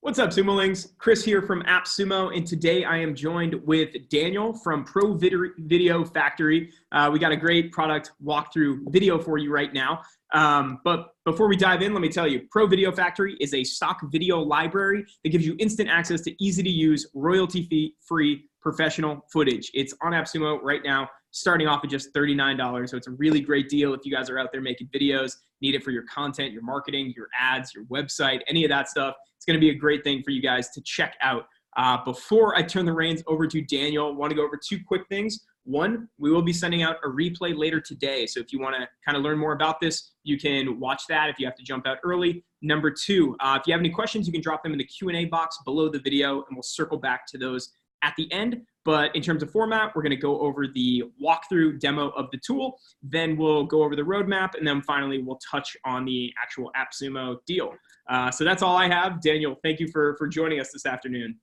What's up, Sumolings? Chris here from AppSumo, and today I am joined with Daniel from ProVideoFactory. We got a great product walkthrough video for you right now. But before we dive in, let me tell you, ProVideoFactory is a stock video library that gives you instant access to easy-to-use, royalty-free professional footage. It's on AppSumo right now, starting off at just $39. So it's a really great deal if you guys are out there making videos, need it for your content, your marketing, your ads, your website, any of that stuff. It's going to be a great thing for you guys to check out. Before I turn the reins over to Daniel, I want to go over two quick things. One, we will be sending out a replay later today. So if you want to kind of learn more about this, you can watch that if you have to jump out early. Number two, if you have any questions, you can drop them in the Q&A box below the video, and we'll circle back to those at the end. But in terms of format, we're going to go over the walkthrough demo of the tool. Then we'll go over the roadmap. And then finally, we'll touch on the actual AppSumo deal. So that's all I have. Daniel, thank you for joining us this afternoon.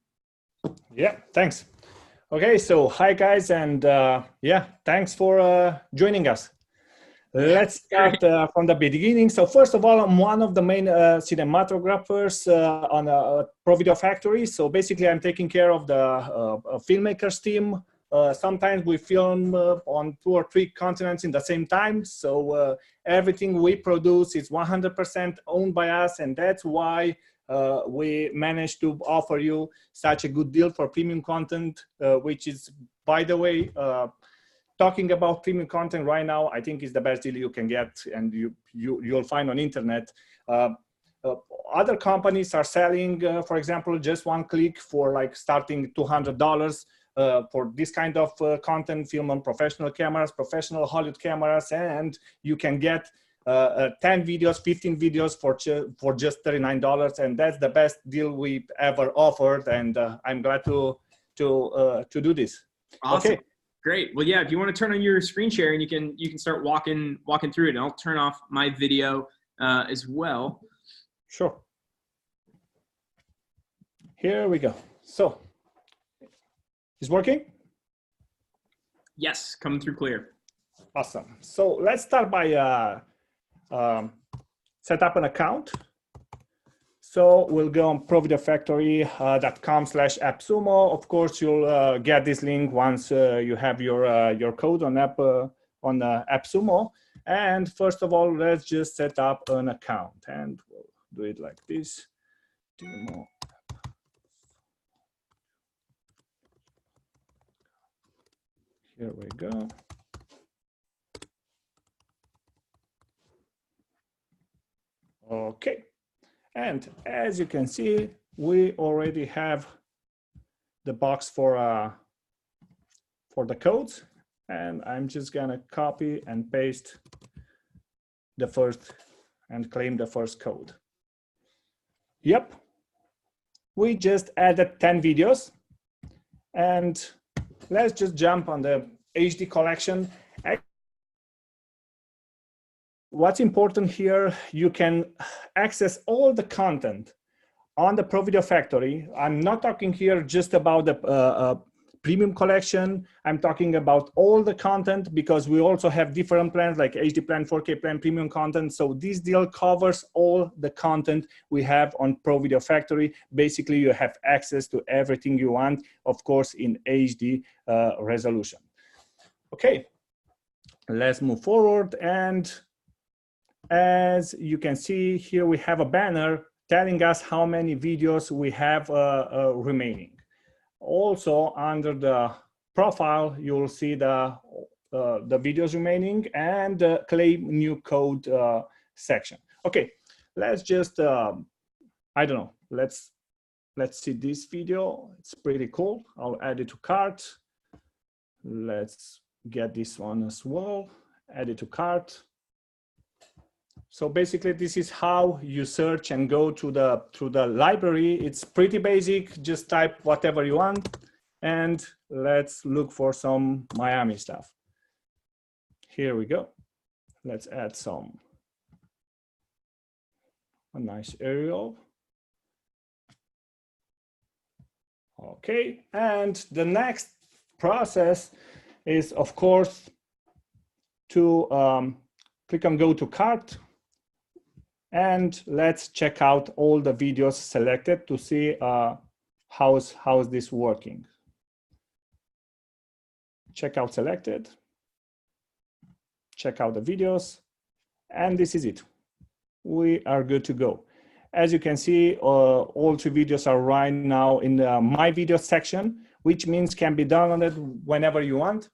Yeah, thanks. Okay, so hi guys, and yeah, thanks for joining us. Let's start from the beginning. So first of all, I'm one of the main cinematographers on ProVideoFactory. So basically, I'm taking care of the filmmakers team. Sometimes we film on 2 or 3 continents in the same time. So everything we produce is 100% owned by us, and that's why we managed to offer you such a good deal for premium content, which is, by the way, talking about premium content right now, I think is the best deal you can get, and you'll find on internet. Other companies are selling, for example, just one click for like starting $200 for this kind of content, film on professional cameras, professional Hollywood cameras, and you can get 10 videos, 15 videos for just $39, and that's the best deal we've ever offered. And I'm glad to do this. Awesome. Okay. Great. Well, yeah, if you want to turn on your screen sharing, you can start walking through it, and I'll turn off my video as well. Sure. Here we go. So, is working? Yes, coming through clear. Awesome. So let's start by set up an account. So we'll go on provideofactory.com/AppSumo. Of course, you'll get this link once you have your code on AppSumo. And first of all, let's just set up an account, and we'll do it like this. Demo. Here we go. Okay. And as you can see, we already have the box for the codes, and I'm just gonna copy and paste the first and claim the first code. Yep, we just added 10 videos, and let's just jump on the HD collection. What's important here, you can access all the content on the ProVideoFactory. I'm not talking here just about the premium collection. I'm talking about all the content, because we also have different plans like HD plan, 4K plan, premium content. So this deal covers all the content we have on ProVideoFactory. Basically, you have access to everything you want, of course, in HD resolution. Okay, let's move forward. And as you can see here, we have a banner telling us how many videos we have remaining. Also, under the profile, you'll see the videos remaining and the claim new code section. Okay, let's just I don't know. Let's see this video. It's pretty cool. I'll add it to cart. Let's get this one as well. Add it to cart. So basically, this is how you search and go to the library. It's pretty basic. Just type whatever you want, and let's look for some Miami stuff. Here we go. Let's add a nice aerial. Okay, and the next process is, of course, to click on Go to Cart. And let's check out all the videos selected to see how's this working. Check out selected, check out the videos, and this is it. We are good to go. As you can see, all 3 videos are right now in the My Video section, which means can be downloaded whenever you want.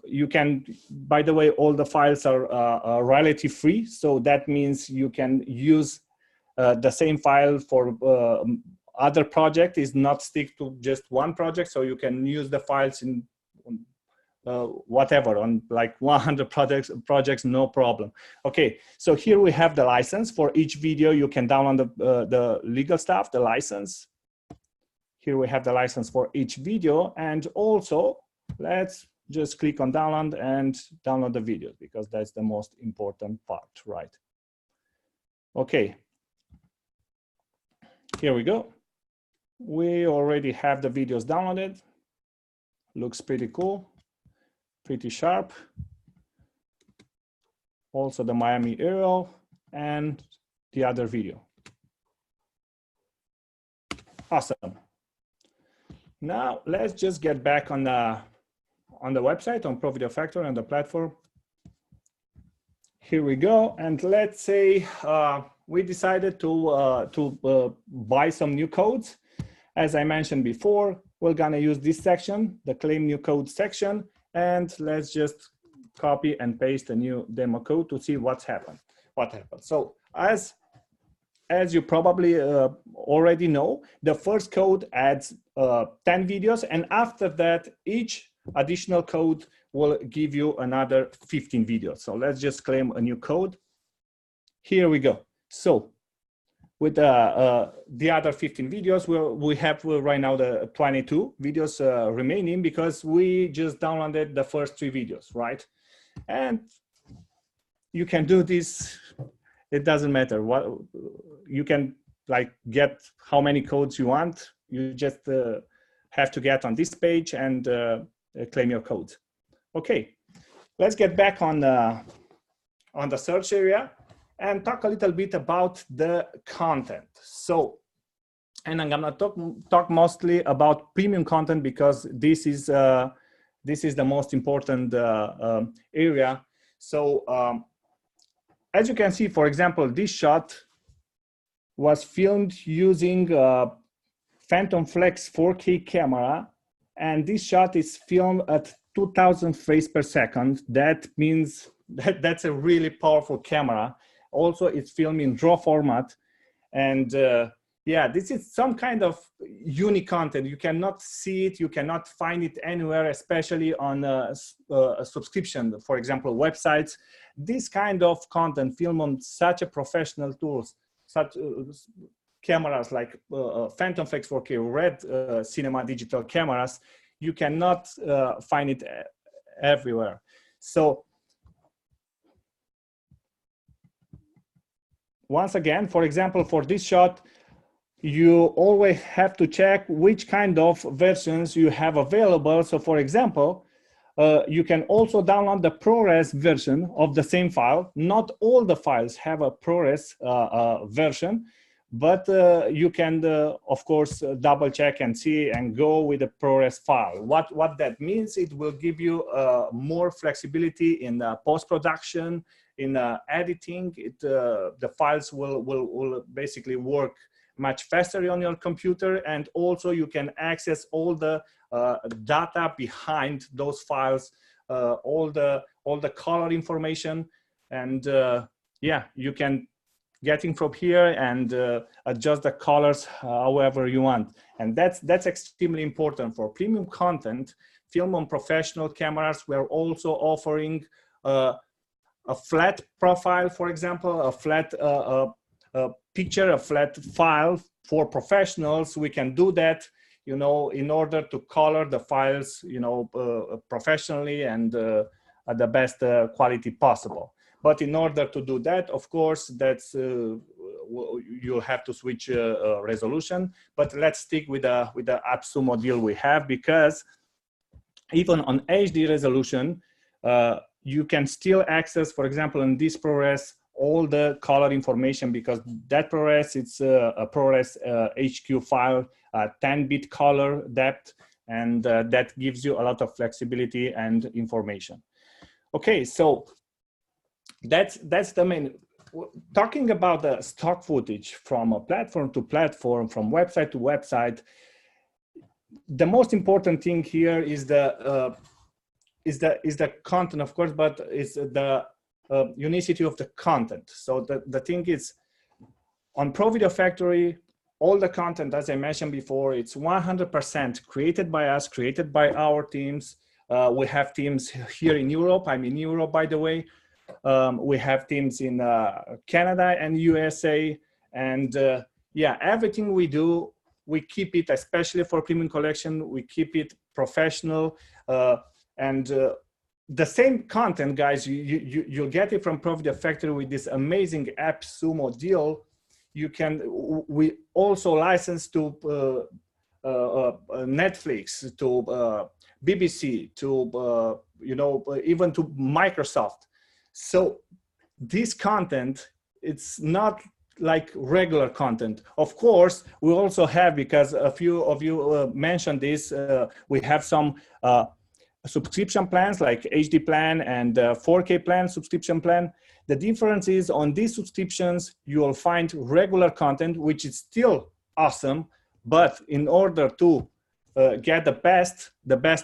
You can, by the way, all the files are royalty free. So that means you can use the same file for other project, is not stick to just one project. So you can use the files in whatever, on like 100 projects, no problem. Okay, so here we have the license. For each video, you can download the legal stuff, the license. Here we have the license for each video. And also, let's just click on download and download the video, because that's the most important part, right? Okay, here we go. We already have the videos downloaded. Looks pretty cool, pretty sharp. Also the Miami URL and the other video. Awesome. Now let's just get back on the website, on ProVideoFactory, on the platform. Here we go, and let's say we decided to buy some new codes. As I mentioned before, we're gonna use this section, the claim new code section, and let's just copy and paste a new demo code to see what happened. So as you probably already know, the first code adds 10 videos, and after that, each additional code will give you another 15 videos. So let's just claim a new code. Here we go. So with the other 15 videos, we have right now the 22 videos remaining, because we just downloaded the first 3 videos, right? And you can do this. It doesn't matter what you can, like, get how many codes you want. You just have to get on this page and claim your codes. Okay, let's get back on the search area and talk a little bit about the content. So, and I'm gonna talk mostly about premium content, because this is the most important area. So as you can see, for example, this shot was filmed using Phantom Flex 4K camera, and this shot is filmed at 2000 frames per second. That means that's a really powerful camera. Also, it's filmed in RAW format, and yeah, this is some kind of unique content. You cannot see it, you cannot find it anywhere, especially on a subscription, for example, websites. This kind of content filmed on such a professional tools, such cameras like Phantom Flex 4K, Red Cinema digital cameras, you cannot find it everywhere. So once again, for example, for this shot, you always have to check which kind of versions you have available. So for example, you can also download the ProRes version of the same file. Not all the files have a ProRes version, but you can, of course, double check and see and go with the ProRes file. What that means, it will give you more flexibility in post-production, in editing. The files will basically work much faster on your computer, and also you can access all the data behind those files, all the color information, and yeah, you can get in from here and adjust the colors however you want. And that's extremely important for premium content. Film on professional cameras, we're also offering a flat profile, for example, a flat picture, a flat file for professionals. We can do that, you know, in order to color the files, you know, professionally and at the best quality possible. But in order to do that, of course, that's you have to switch resolution. But let's stick with the AppSumo deal we have, because even on HD resolution, you can still access, for example, in this ProRes, all the color information, because that ProRes, it's a ProRes HQ file, 10-bit color depth, and that gives you a lot of flexibility and information. Okay, so that's the main. Talking about the stock footage from a platform to platform, from website to website, the most important thing here is the content, of course, but it's the unicity of the content. So the thing is, on ProVideoFactory, all the content, as I mentioned before, it's 100% created by us, created by our teams. We have teams here in Europe. I'm in Europe, by the way. We have teams in Canada and USA. And yeah, everything we do, we keep it, especially for premium collection, we keep it professional. And the same content, guys, you'll get it from ProVideoFactory with this amazing AppSumo deal. We also license to Netflix, to BBC, to even to Microsoft. So this content, it's not like regular content. Of course, we also have, because a few of you mentioned this, we have some subscription plans like HD plan and 4K plan, subscription plan. The difference is, on these subscriptions, you will find regular content, which is still awesome, but in order to get the best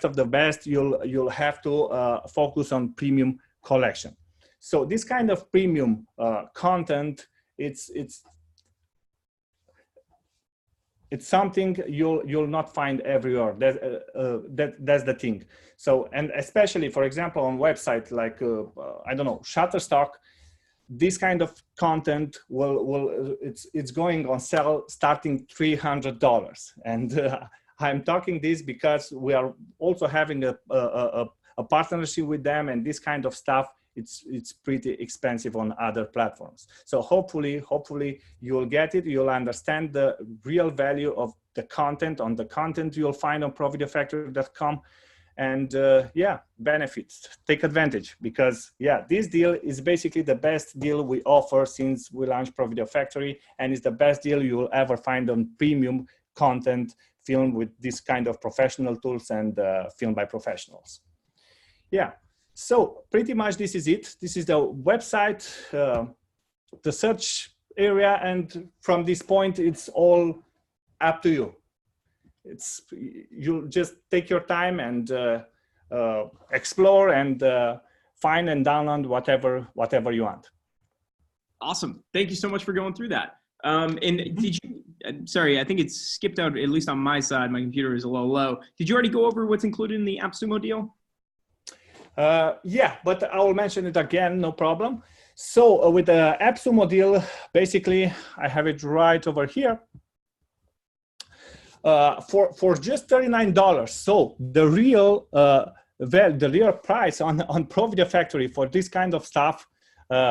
of the best, you'll have to focus on premium collection. So this kind of premium content, it's something you'll not find everywhere. That's the thing. So, and especially, for example, on website like I don't know, Shutterstock, this kind of content it's going on sale starting $300. And I'm talking this because we are also having a partnership with them, and this kind of stuff, it's pretty expensive on other platforms. So hopefully you'll get it. You'll understand the real value of the content. On the content you'll find on ProVideoFactory.com, and yeah, benefits. Take advantage, because yeah, this deal is basically the best deal we offer since we launched ProVideoFactory, and it's the best deal you will ever find on premium content filmed with this kind of professional tools and filmed by professionals. Yeah. So pretty much this is it. This is the website, the search area, and from this point, it's all up to you. You'll just take your time and explore and find and download whatever you want. Awesome. Thank you so much for going through that. And did you, sorry, I think it's skipped out, at least on my side. My computer is a little low. Did you already go over what's included in the AppSumo deal? Yeah, but I will mention it again, no problem. So with the AppSumo deal, basically, I have it right over here. For just $39. So the real price on ProVideoFactory for this kind of stuff,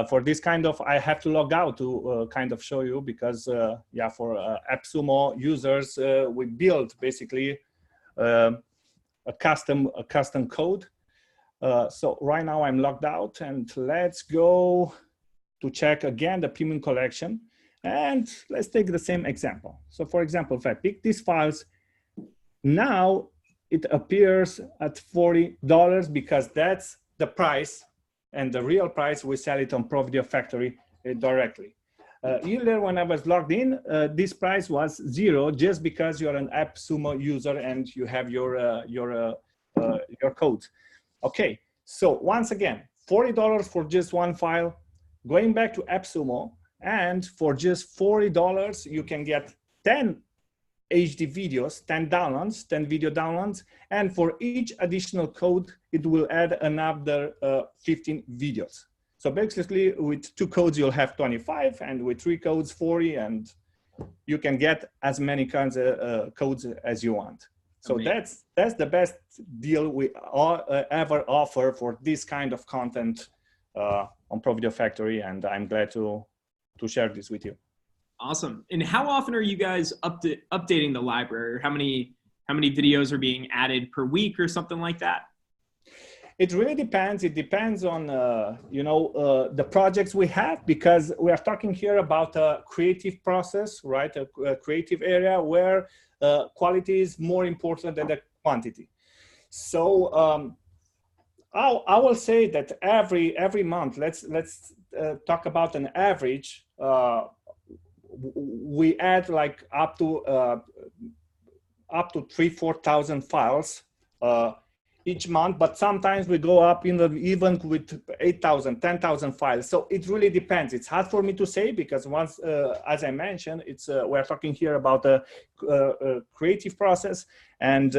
for this kind of, I have to log out to kind of show you, because yeah, for AppSumo users, we build basically a custom code. So right now I'm logged out, and let's go to check again the premium collection. And let's take the same example. So for example, if I pick these files, now it appears at $40, because that's the price, and the real price, we sell it on ProVideoFactory directly. Earlier, when I was logged in, this price was $0, just because you're an AppSumo user and you have your code. Okay, so once again, $40 for just one file. Going back to AppSumo, and for just $40, you can get 10 HD videos, 10 downloads, 10 video downloads. And for each additional code, it will add another 15 videos. So basically, with 2 codes, you'll have 25, and with 3 codes, 40, and you can get as many kinds of codes as you want. So that's the best deal we ever offer for this kind of content on ProVideoFactory, and I'm glad to share this with you. Awesome. And how often are you guys updating the library? How many videos are being added per week or something like that? It really depends. It depends on, the projects we have, because we are talking here about a creative process, right? A creative area where quality is more important than the quantity. So I will say that every month, let's talk about an average. We add like up to 3,000-4,000 files each month, but sometimes we go up even with 8,000, 10,000 files. So it really depends. It's hard for me to say, because once, as I mentioned, we're talking here about a creative process, and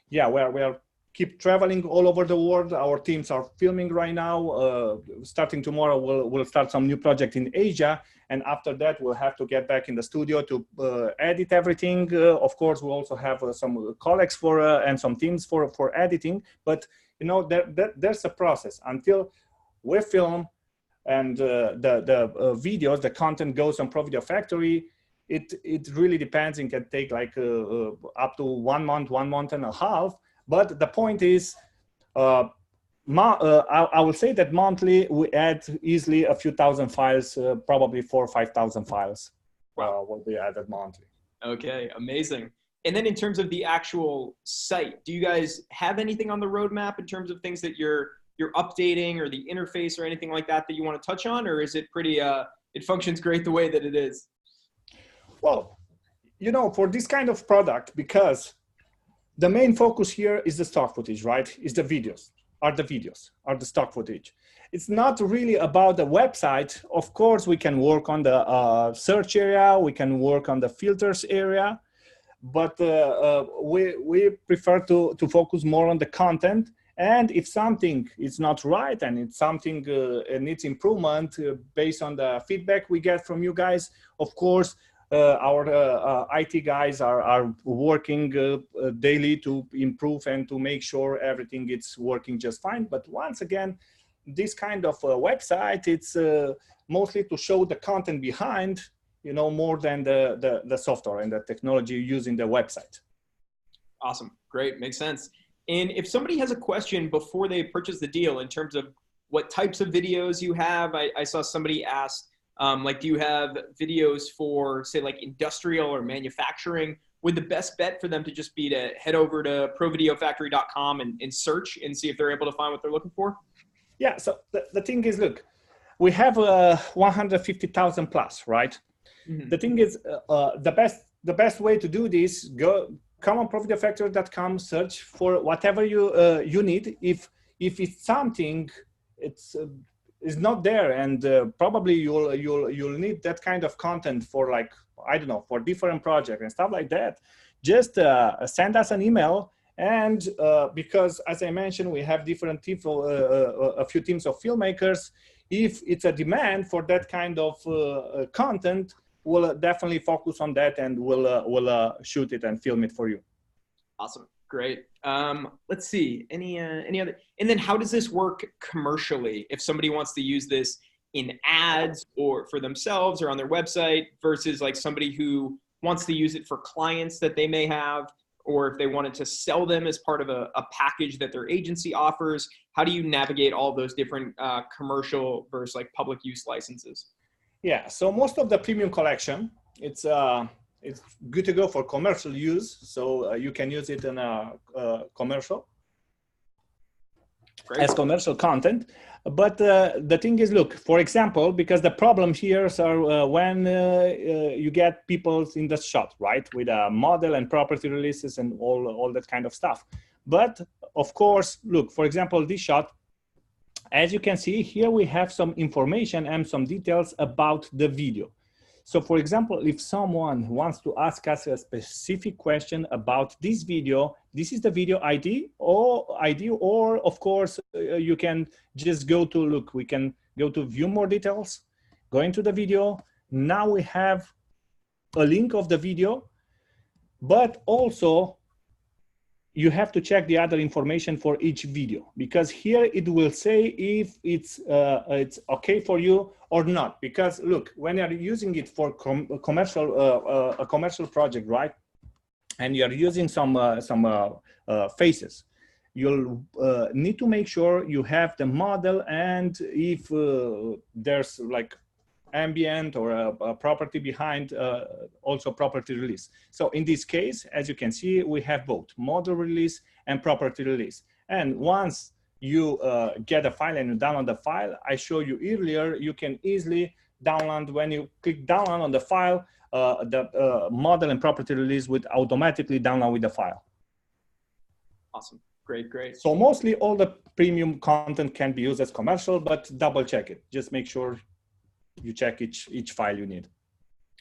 yeah, we're keep traveling all over the world. Our teams are filming right now. Starting tomorrow, we'll start some new project in Asia. And after that, we'll have to get back in the studio to edit everything. Of course, we also have some colleagues and some teams for editing. But there's a process until we film and the videos, the content goes on ProVideoFactory. It really depends. It can take like up to 1 month, 1 month and a half. But the point is, I will say that monthly we add easily a few thousand files, probably 4,000 or 5,000 files. Wow. Will be added monthly. Okay, amazing. And then in terms of the actual site, do you guys have anything on the roadmap in terms of things that you're updating, or the interface or anything like that you want to touch on, or is it pretty? It functions great the way that it is? Well, for this kind of product, because the main focus here is the stock footage, right? Is the videos, are the stock footage. It's not really about the website. Of course, we can work on the search area, we can work on the filters area, but we prefer to focus more on the content. And if something is not right and it's something needs improvement based on the feedback we get from you guys, of course, our IT guys are working daily to improve and to make sure everything is working just fine. But once again, this kind of website, it's mostly to show the content behind, more than the software and the technology using the website. Awesome. Great. Makes sense. And if somebody has a question before they purchase the deal in terms of what types of videos you have, I saw somebody asked, do you have videos for, say, like industrial or manufacturing? Would the best bet for them to just be to head over to ProVideoFactory.com and search and see if they're able to find what they're looking for? Yeah, so the thing is, look, we have 150,000 plus, right? Mm-hmm. The thing is, the best way to do this, come on ProVideoFactory.com, search for whatever you need. If it's something, is not there, and probably you'll need that kind of content for, like, I don't know, for different projects and stuff like that, just send us an email. And because, as I mentioned, we have different teams, a few teams of filmmakers. If it's a demand for that kind of content, we'll definitely focus on that, and we'll shoot it and film it for you. Awesome. Great. Let's see, any other, and then how does this work commercially? If somebody wants to use this in ads or for themselves or on their website, versus like somebody who wants to use it for clients that they may have, or if they wanted to sell them as part of a package that their agency offers, how do you navigate all those different commercial versus like public use licenses? Yeah, so most of the premium collection, it's good to go for commercial use, so you can use it in a commercial. Great. As commercial content. But the thing is, look, for example, because the problem here are when you get people in the shot, right, with a model and property releases and all that kind of stuff. But of course, look, for example, this shot, as you can see here, we have some information and some details about the video. So for example, if someone wants to ask us a specific question about this video, this is the video ID, or of course, you can just go to, look, we can go to view more details, go into the video. Now we have a link of the video, but also you have to check the other information for each video, because here it will say if it's okay for you or not. Because look, when you're using it for a commercial project, right, and you're using some faces, you'll need to make sure you have the model, and if there's like ambient or a property behind, also property release. So in this case, as you can see, we have both model release and property release. And once you get a file and you download the file, I showed you earlier, you can easily download, when you click download on the file, the model and property release would automatically download with the file. Awesome. Great, great. So mostly all the premium content can be used as commercial, but double check it. Just make sure you check each file you need.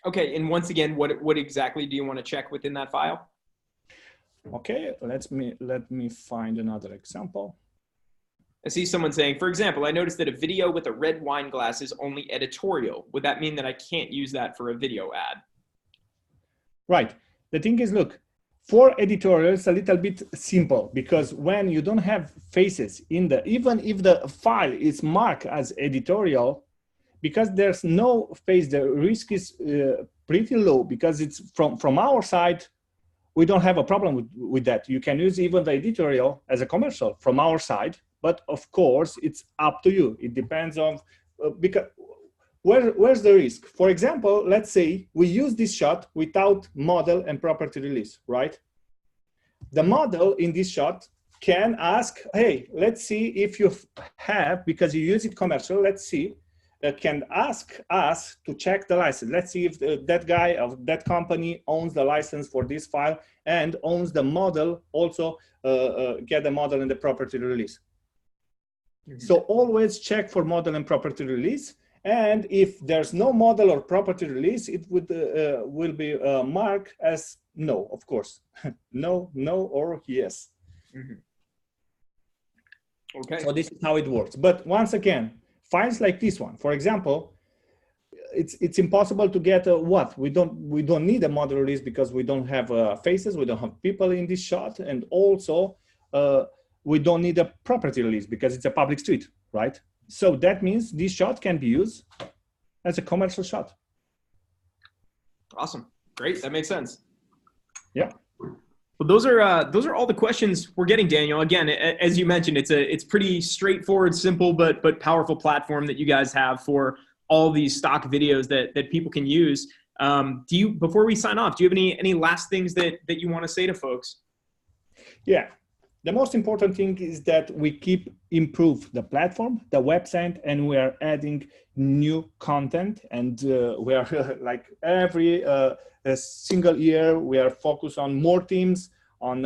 Okay, and once again, what exactly do you want to check within that file? Okay, let me find another example. I see someone saying, for example, I noticed that a video with a red wine glass is only editorial. Would that mean that I can't use that for a video ad? Right. The thing is, look, for editorial, it's a little bit simple, because when you don't have faces in even if the file is marked as editorial, because there's no face, the risk is pretty low, because it's from our side, we don't have a problem with that. You can use even the editorial as a commercial from our side, but of course, it's up to you. It depends on, because where's the risk? For example, let's say we use this shot without model and property release, right? The model in this shot can ask, hey, let's see if you have, because you use it commercial, let's see, can ask us to check the license. Let's see if that guy of that company owns the license for this file and owns the model, also get the model and the property release. Mm-hmm. So always check for model and property release. And if there's no model or property release, it would will be marked as no, of course. No, or yes. Mm-hmm. Okay. So this is how it works. But once again, files like this one, for example, it's impossible to get what we don't need a model release, because we don't have faces, we don't have people in this shot, and also we don't need a property release because it's a public street, right? So that means this shot can be used as a commercial shot. Awesome, great, that makes sense. Yeah. Well, those are all the questions we're getting, Daniel. Again, as you mentioned, it's pretty straightforward, simple, but powerful platform that you guys have for all these stock videos that people can use. Before we sign off, do you have any last things that you want to say to folks? Yeah. The most important thing is that we keep improve the platform, the website, and we are adding new content. And we are like every a single year, we are focused on more teams, on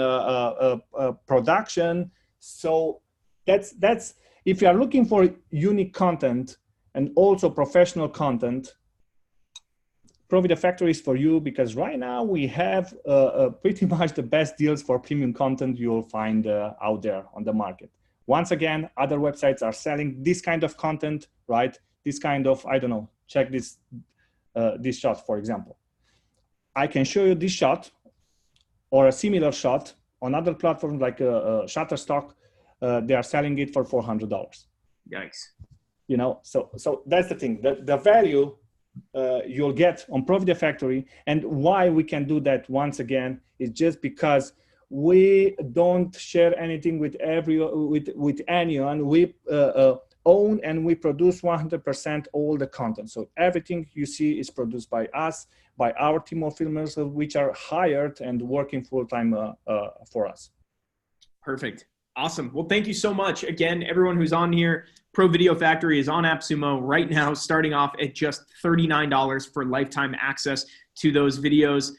production. So that's if you are looking for unique content and also professional content, ProVideoFactory is for you, because right now we have pretty much the best deals for premium content you'll find out there on the market. Once again, other websites are selling this kind of content, right? This kind of, I don't know, check this shot, for example. I can show you this shot or a similar shot on other platforms like Shutterstock. They are selling it for $400. Yikes. You know, so that's the thing. The value you'll get on ProVideoFactory, and why we can do that once again is just because we don't share anything with anyone. We own and we produce 100% all the content. So everything you see is produced by us, by our team of filmmakers, which are hired and working full-time for us. Perfect. Awesome. Well, thank you so much. Again, everyone who's on here, ProVideoFactory is on AppSumo right now, starting off at just $39 for lifetime access to those videos.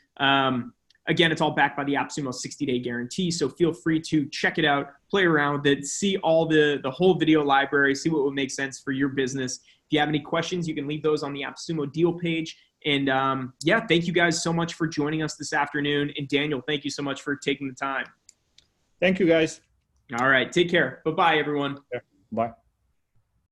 Again, it's all backed by the AppSumo 60-day guarantee, so feel free to check it out, play around with it, see all the whole video library, see what would make sense for your business. If you have any questions, you can leave those on the AppSumo deal page. And yeah, thank you guys so much for joining us this afternoon. And Daniel, thank you so much for taking the time. Thank you, guys. All right, take care. Bye-bye, everyone. Yeah. Bye.